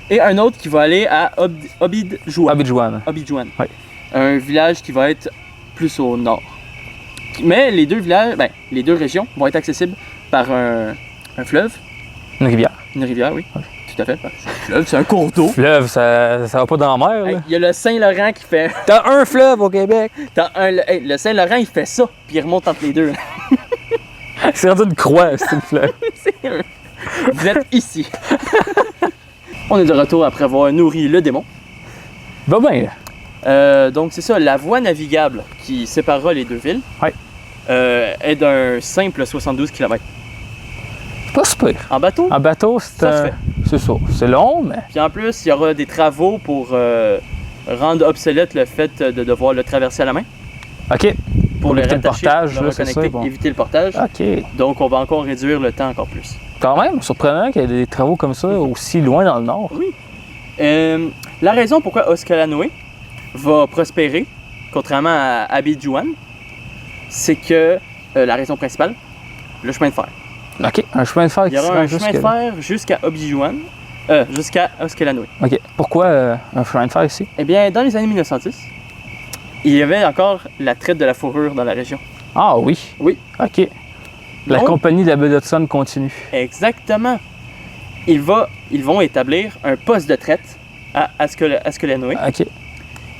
et un autre qui va aller à Obidjouan. Abidjouan. Obidjouan. Oui. Un village qui va être plus au nord. Mais les deux villages, les deux régions vont être accessibles par un fleuve, Une rivière. une rivière, oui, tout à fait. C'est un fleuve, c'est un cours d'eau. Fleuve, ça va pas dans la mer, là. Il y a le Saint-Laurent qui fait. T'as un fleuve au Québec! Le Saint-Laurent, il fait ça, puis il remonte entre les deux. C'est rendu une croix, c'est le fleuve. Vous êtes ici. On est de retour après avoir nourri le démon. Va bien, Donc c'est ça, la voie navigable qui séparera les deux villes Ouais. est d'un simple 72 km. pas super. En bateau, En bateau, c'est Ça se fait. c'est ça. C'est long, mais. puis en plus, il y aura des travaux pour rendre obsolète le fait de devoir le traverser à la main. OK. Pour le éviter le rattacher, portage, le là, c'est reconnecter, ça, bon. éviter le portage. OK. Donc on va encore réduire le temps encore plus. Quand même, surprenant qu'il y ait des travaux comme ça aussi loin dans le nord. La raison pourquoi Oskalanoe va prospérer, contrairement à Abidjouan, c'est que la raison principale, le chemin de fer. OK. Un chemin de fer Il qui y se aura rend un chemin de jusque- fer jusqu'à Abidjouan, jusqu'à Oskalanoe. OK. Pourquoi un chemin de fer ici? Eh bien, dans les années 1910, il y avait encore la traite de la fourrure dans la région. Ah oui. Oui. OK. La Donc, compagnie de la baie d'Hudson continue. Exactement. Ils vont établir un poste de traite à Oskalanoe OK.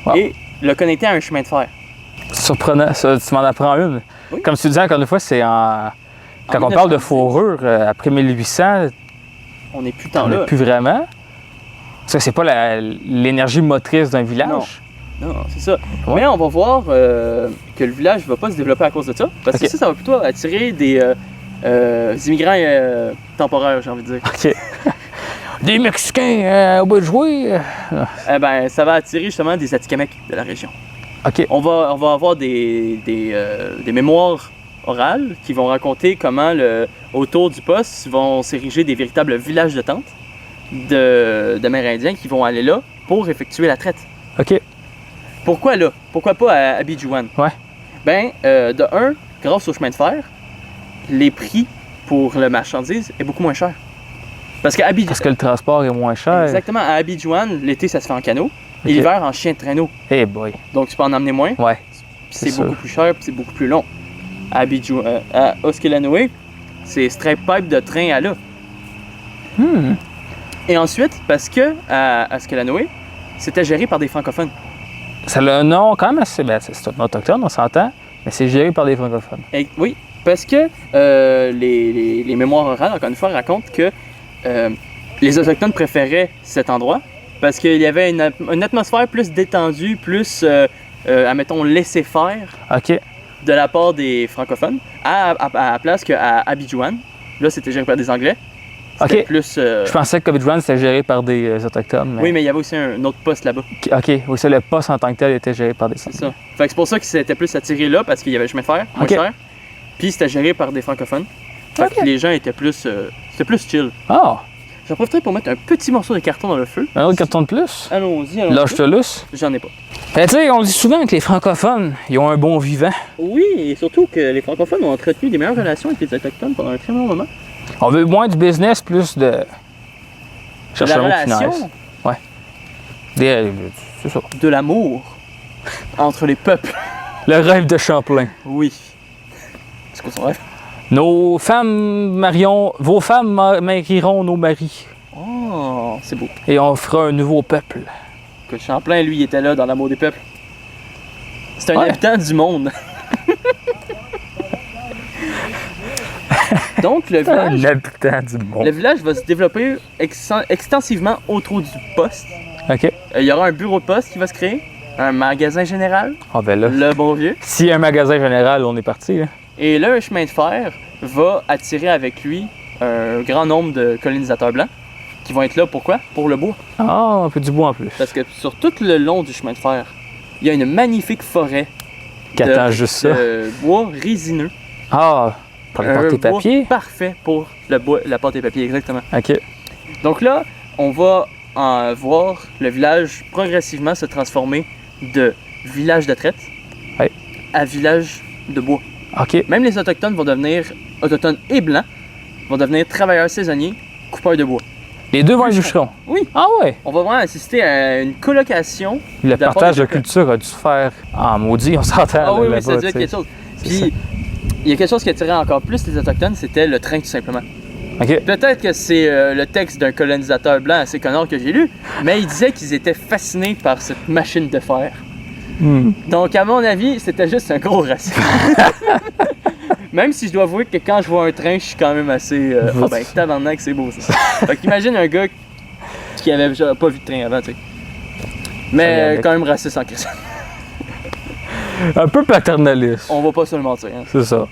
Wow. et le connecter à un chemin de fer. Surprenant, ça, tu m'en apprends une. Oui. Comme tu disais encore une fois, c'est en. Quand on parle de 1910. fourrure, après 1800, On n'est plus on tant n'a là. plus vraiment. Parce que c'est pas l'énergie motrice d'un village. Non, c'est ça. Ouais. Mais on va voir que le village ne va pas se développer à cause de ça. Parce que Ok. ça va plutôt attirer des immigrants temporaires, j'ai envie de dire. OK. Des Mexicains au bout de jouer. Eh ben, ça va attirer justement des Atikamekw de la région. OK. On va avoir des mémoires orales qui vont raconter comment autour du poste vont s'ériger des véritables villages de tentes d'Amérindiens qui vont aller là pour effectuer la traite. OK. Pourquoi là? Pourquoi pas à Abidjouan? Ouais. Ben, de un, grâce au chemin de fer, les prix pour la marchandise est beaucoup moins cher. Parce qu'à Parce que le transport est moins cher. Exactement, à Abidjouan, l'été ça se fait en canot Ok. et l'hiver en chien de traîneau. Eh boy. Donc tu peux en emmener moins, Ouais. puis C'est c'est beaucoup plus cher, puis c'est beaucoup plus long. À à Oskalanoe, c'est straight pipe de train à là. Hmm. Et ensuite, parce que à Oskalanoe, c'était géré par des francophones. Ça a un nom quand même assez. Ben, c'est un autochtone, on s'entend, mais c'est géré par des francophones. Oui, parce que les mémoires orales, encore une fois, racontent que les Autochtones préféraient cet endroit parce qu'il y avait une atmosphère plus détendue, plus, admettons, laisser faire OK. de la part des francophones, à la place qu'à Abidjouan. Là, c'était géré par des Anglais. C'était OK. plus... Je pensais que Abidjan c'était géré par des autochtones. Mais... Oui, mais il y avait aussi un autre poste là-bas. OK. Oui, ça, le poste en tant que tel était géré par des C'est ça. Fait que c'est pour ça qu'ils s'étaient plus attirés là, parce qu'il y avait le chemin de fer, moins Ok. cher. Puis c'était géré par des francophones. Fait Ok. que les gens étaient plus... c'était plus chill. Ah! J'en profiterai pour mettre un petit morceau de carton dans le feu. Un autre carton de plus? Allons-y, allons-y. Lâche-te lousse. J'en ai pas. Ben, tu sais, on le dit souvent que les francophones, ils ont un bon vivant. Oui, et surtout que les francophones ont entretenu des meilleures relations avec les autochtones pendant un très long moment. On veut moins du business, plus de. De la un mot qui relation, nice. C'est ça. de l'amour entre les peuples. Le rêve de Champlain. Oui. C'est quoi son rêve? Vos femmes marieront nos maris. Oh, c'est beau. Et on fera un nouveau peuple. Que Champlain, lui, il était là dans l'amour des peuples. C'est un Ouais. habitant du monde. Donc, le Un village, habitant du monde. le village va se développer extensivement autour du poste. OK. Il y aura un bureau de poste qui va se créer, un magasin général, Ah, ben là. le bon vieux. S'il y a un magasin général, on est parti. Là. Et là, un chemin de fer va attirer avec lui un grand nombre de colonisateurs blancs qui vont être là, pourquoi? Pour le bois. Ah, un peu du bois en plus. Parce que sur tout le long du chemin de fer, il y a une magnifique forêt Qui attend juste ça. de bois résineux. Ah, pour les Un porter bois papier. parfait pour le bois, la pâte et papier, exactement. OK. Donc là, on va en voir le village progressivement se transformer de village de traite Ouais. à village de bois. OK. Même les autochtones vont devenir, autochtones et blancs, vont devenir travailleurs saisonniers, coupeurs de bois. Les deux vont être bûcherons. Oui. Ah ouais. On va vraiment assister à une colocation. Le De la part partage des de peuples. culture a dû se faire en maudit, on s'entend. Ah oui, là, oui, ça là-bas, doit être tu sais. quelque chose. C'est Puis, il y a quelque chose qui attirait encore plus les autochtones, c'était le train tout simplement. OK. Peut-être que c'est le texte d'un colonisateur blanc assez connard que j'ai lu, mais il disait qu'ils étaient fascinés par cette machine de fer. Donc, à mon avis, c'était juste un gros raciste. Même si je dois avouer que quand je vois un train, je suis quand même assez... Ah ben, tabarnak, c'est beau ça. Fait qu'imagine un gars qui avait pas vu de train avant, tu sais. Mais quand même raciste en question. Un peu paternaliste. On va pas se le mentir. Hein. C'est ça.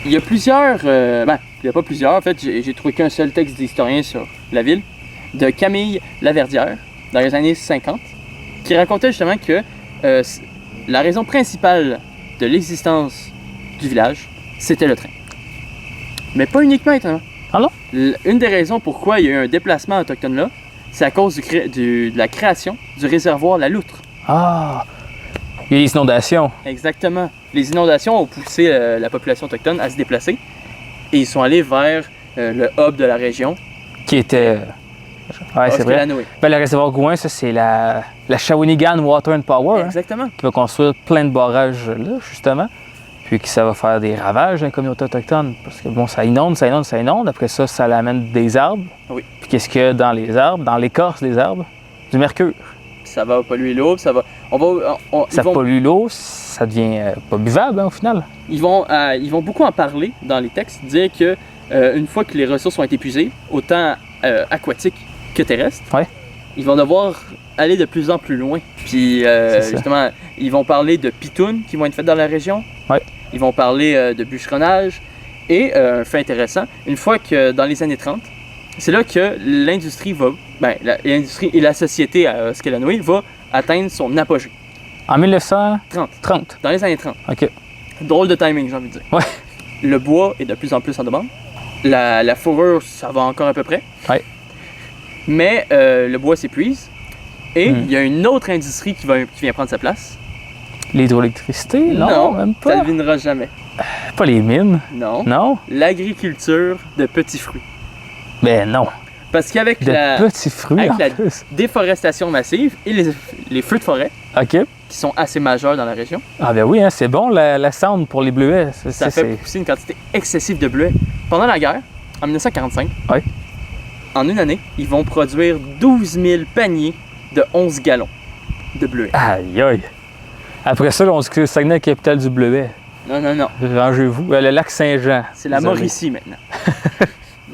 Il y a plusieurs... ben, il y a pas plusieurs. En fait, j'ai trouvé qu'un seul texte d'historien sur la ville, de Camille Laverdière, dans les années 50, qui racontait justement que la raison principale de l'existence du village, c'était le train. Mais pas uniquement, étonnamment. Ah non? Une des raisons pourquoi il y a eu un déplacement autochtone là, c'est à cause de la création du réservoir La Loutre. Ah! Il y a les inondations. Exactement. Les inondations ont poussé la population autochtone à se déplacer et ils sont allés vers le hub de la région. Qui était... Ouais, c'est vrai. Ben, le réservoir Gouin, ça, c'est la Shawinigan Water and Power. Exactement. Hein, qui va construire plein de barrages là, justement. Puis que ça va faire des ravages dans les communautés autochtones. Parce que bon, ça inonde. Après ça, ça amène des arbres. Oui. Puis qu'est-ce qu'il y a dans les arbres, dans l'écorce des arbres? Du mercure. Ça va polluer l'eau, ça va... pollue l'eau, ça devient pas buvable hein, au final. Ils vont beaucoup en parler dans les textes, dire que une fois que les ressources ont été épuisées, autant aquatiques que terrestres, ouais. Ils vont devoir aller de plus en plus loin. Puis justement, ils vont parler de pitounes qui vont être faites dans la région. Ouais. Ils vont parler de bûcheronnage. Et un fait intéressant, une fois que dans les années 30, c'est là que l'industrie va, l'industrie et la société à Skelanoe va atteindre son apogée. En 1930? Dans les années 30. OK. Drôle de timing, j'ai envie de dire. Ouais. Le bois est de plus en plus en demande. La fourrure, ça va encore à peu près. Ouais. Mais le bois s'épuise. Et il y a une autre industrie qui vient prendre sa place. L'hydroélectricité? Non, même pas. Ça ne devinera jamais. Pas les mines? Non. Non? L'agriculture de petits fruits. Ben non. Parce qu'avec petits fruits, la déforestation massive et les feux de forêt, OK, qui sont assez majeurs dans la région. Ah ben oui, hein, c'est bon la cendre pour les bleuets. Ça fait pousser une quantité excessive de bleuets. Pendant la guerre, en 1945, ouais. En une année, ils vont produire 12 000 paniers de 11 gallons de bleuets. Aïe aïe! Après ça, on dit que Saguenay est la capitale du bleuet. Non. Rangez-vous. Le lac Saint-Jean. C'est la Mauricie maintenant.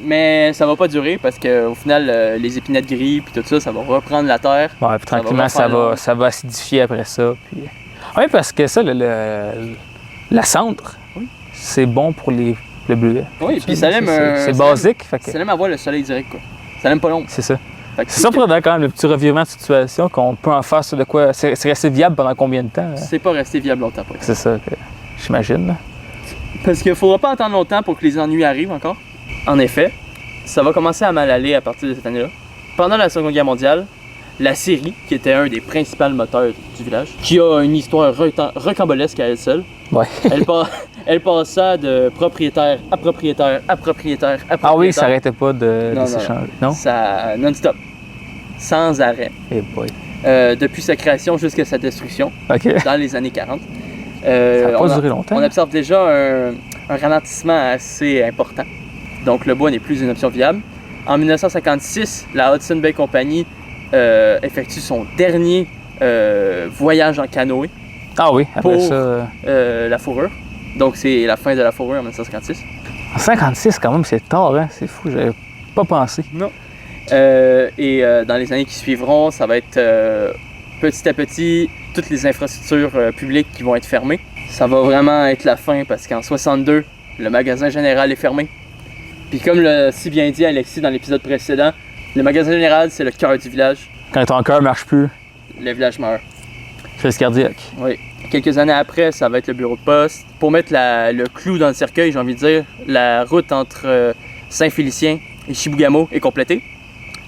Mais ça va pas durer parce qu'au final, les épinettes gris puis tout ça, ça va reprendre la terre. Ouais, puis tranquillement, ça va acidifier après ça. Puis... Oui, parce que ça, la cendre, oui. C'est bon pour le bleuet. Oui, puis ça aime... C'est basique. Ça aime avoir le soleil direct, quoi. Ça l'aime pas l'ombre. C'est ça. C'est surprenant quand même, le petit revirement de situation, qu'on peut en faire sur de quoi... C'est resté viable pendant combien de temps? Hein? C'est pas resté viable longtemps, après. C'est ça, j'imagine. Parce qu'il faudra pas attendre longtemps pour que les ennuis arrivent encore. En effet, ça va commencer à mal aller à partir de cette année-là. Pendant la Seconde Guerre mondiale, la Syrie, qui était un des principaux moteurs du village, qui a une histoire rocambolesque à elle seule, ouais. elle passa de propriétaire à propriétaire à propriétaire à propriétaire. Ah oui, ça n'arrêtait pas de s'échanger, non? Ça, non-stop, sans arrêt. Hey boy. Depuis sa création jusqu'à sa destruction, okay. Dans les années 40. Ça n'a pas duré longtemps. On observe déjà un ralentissement assez important. Donc le bois n'est plus une option viable. En 1956, la Hudson Bay Company effectue son dernier voyage en canoë. Ah oui, après pour ça... la fourrure. Donc c'est la fin de la fourrure en 1956. En 56 quand même, c'est tard, hein? C'est fou, j'avais pas pensé. Non. Dans les années qui suivront, ça va être petit à petit toutes les infrastructures publiques qui vont être fermées. Ça va vraiment être la fin parce qu'en 62, le magasin général est fermé. Puis comme l'a si bien dit Alexis dans l'épisode précédent, le magasin général, c'est le cœur du village. Quand ton cœur marche plus, le village meurt. Crise cardiaque. Oui. Quelques années après, ça va être le bureau de poste. Pour mettre le clou dans le cercueil, j'ai envie de dire, la route entre Saint-Félicien et Chibougamau est complétée.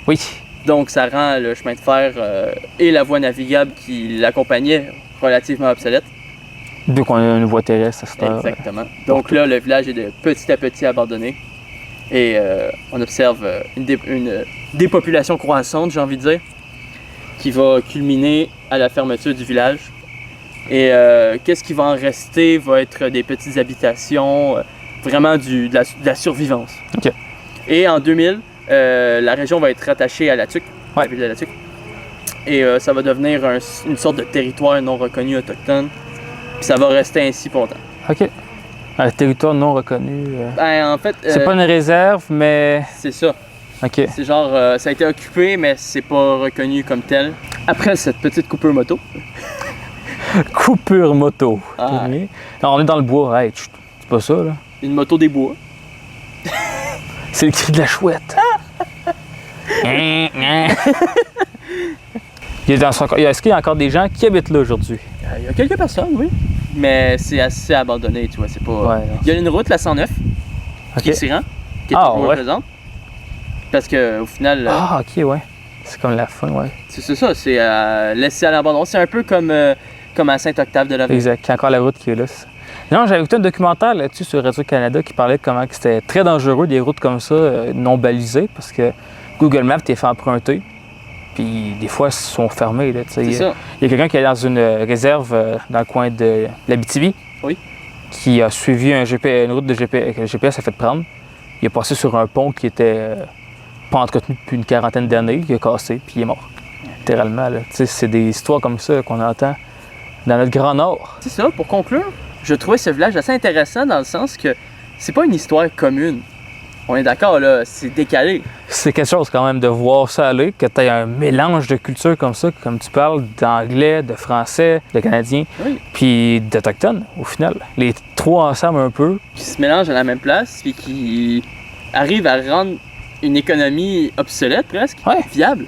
Oui. Donc ça rend le chemin de fer et la voie navigable qui l'accompagnait relativement obsolète. Vu qu'on a une voie terrestre à cette heure. Exactement. Donc là, le village est de petit à petit abandonné. Et on observe une dépopulation croissante, j'ai envie de dire, qui va culminer à la fermeture du village. Et qu'est-ce qui va en rester va être des petites habitations, vraiment de la survivance. OK. Et en 2000, la région va être rattachée à la Tuque, la ville de la Tuque. Et ça va devenir une sorte de territoire non reconnu autochtone. Puis ça va rester ainsi pour longtemps. OK. Un territoire non reconnu. Ben, en fait. C'est pas une réserve, mais. C'est ça. OK. C'est genre, ça a été occupé, mais c'est pas reconnu comme tel. Après cette petite coupure moto. Coupure moto. Ah. Okay. Alors, on est dans le bois. Hey, c'est pas ça, là. Une moto des bois. C'est le cri de la chouette. Est-ce qu'il y a encore des gens qui habitent là aujourd'hui? Il y a quelques personnes, oui. Mais c'est assez abandonné, tu vois. C'est pas. Ouais, il y a une route, la 109, qui s'y rend, qui est toujours présente. Parce qu'au final. Ah, ok, ouais. C'est comme la fin, ouais. C'est ça, c'est laissé à l'abandon. C'est un peu comme à Saint-Octave de la Ville. Exact, il y a encore la route qui est là. Non, j'avais écouté un documentaire là-dessus sur Radio-Canada qui parlait de comment c'était très dangereux des routes comme ça, non balisées, parce que Google Maps t'es fait emprunter. Puis des fois, elles sont fermées. Là, c'est ça. Il y a quelqu'un qui est dans une réserve dans le coin de l'Abitibi. Oui. Qui a suivi une route de GPS, que le GPS a fait prendre. Il est passé sur un pont qui était pas entretenu depuis une quarantaine d'années. Il a cassé, puis il est mort. Littéralement. Là. C'est des histoires comme ça qu'on entend dans notre Grand Nord. C'est ça. Pour conclure, je trouvais ce village assez intéressant dans le sens que c'est pas une histoire commune. On est d'accord, là, c'est décalé. C'est quelque chose quand même de voir ça aller, que tu aies un mélange de cultures comme ça, comme tu parles d'anglais, de français, de canadien, puis d'autochtones, au final. Les trois ensemble un peu. Qui se mélangent à la même place, puis qui arrivent à rendre une économie obsolète presque, viable,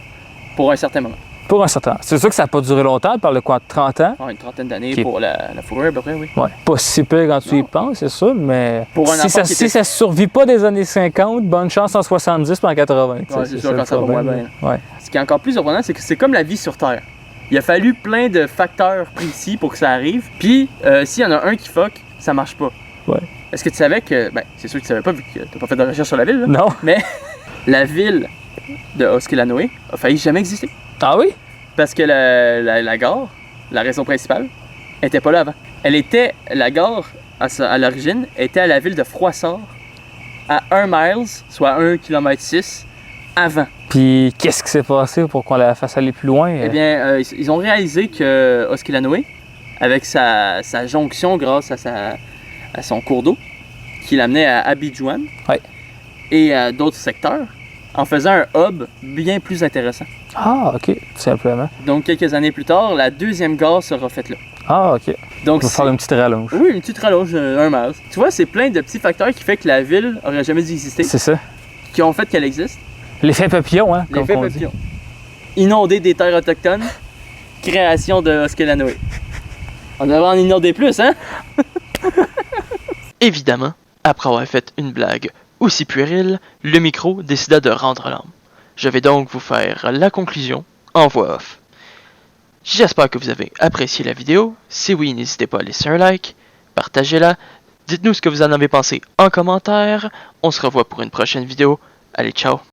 pour un certain moment. Pour un certain temps. C'est sûr que ça n'a pas duré longtemps, on parle de quoi, 30 ans? Une trentaine d'années pour la fourrure, à peu près, oui. Ouais. Pas si pire quand tu y penses, c'est sûr, mais pour si ça ne survit pas des années 50, bonne chance en 70 et en 80. Ouais, c'est sûr, quand ça va moins bien. Ouais. Ce qui est encore plus surprenant, c'est que c'est comme la vie sur Terre. Il a fallu plein de facteurs précis pour que ça arrive, puis s'il y en a un qui fuck, ça marche pas. Ouais. Est-ce que tu savais que... Ben, c'est sûr que tu savais pas, vu que t'as pas fait de recherche sur la ville, là. Non. Mais la ville de Oskelanoe a failli jamais exister. Ah oui? Parce que la gare, la raison principale, était pas là avant. La gare, à l'origine, était à la ville de Froissart, à 1 mile, soit 1 km 6, avant. Puis qu'est-ce qui s'est passé pour qu'on la fasse aller plus loin? Eh bien, ils ont réalisé que Oskelanoe, avec sa jonction grâce à son cours d'eau, qui l'amenait à Abidjan et à d'autres secteurs, en faisant un hub bien plus intéressant. Ah, OK, tout simplement. Donc, quelques années plus tard, la deuxième gare sera faite là. Ah, OK. Donc, on va faire une petite rallonge. Oui, une petite rallonge, 1 mile. Tu vois, c'est plein de petits facteurs qui fait que la ville aurait jamais dû exister. C'est ça. Qui ont fait qu'elle existe. L'effet papillon, hein, comme on dit. Inonder des terres autochtones, création de Oskelanoe. On devrait en inonder plus, hein? Évidemment, après avoir fait une blague aussi puérile, le micro décida de rendre l'âme. Je vais donc vous faire la conclusion en voix off. J'espère que vous avez apprécié la vidéo. Si oui, n'hésitez pas à laisser un like, partagez-la, dites-nous ce que vous en avez pensé en commentaire. On se revoit pour une prochaine vidéo. Allez, ciao!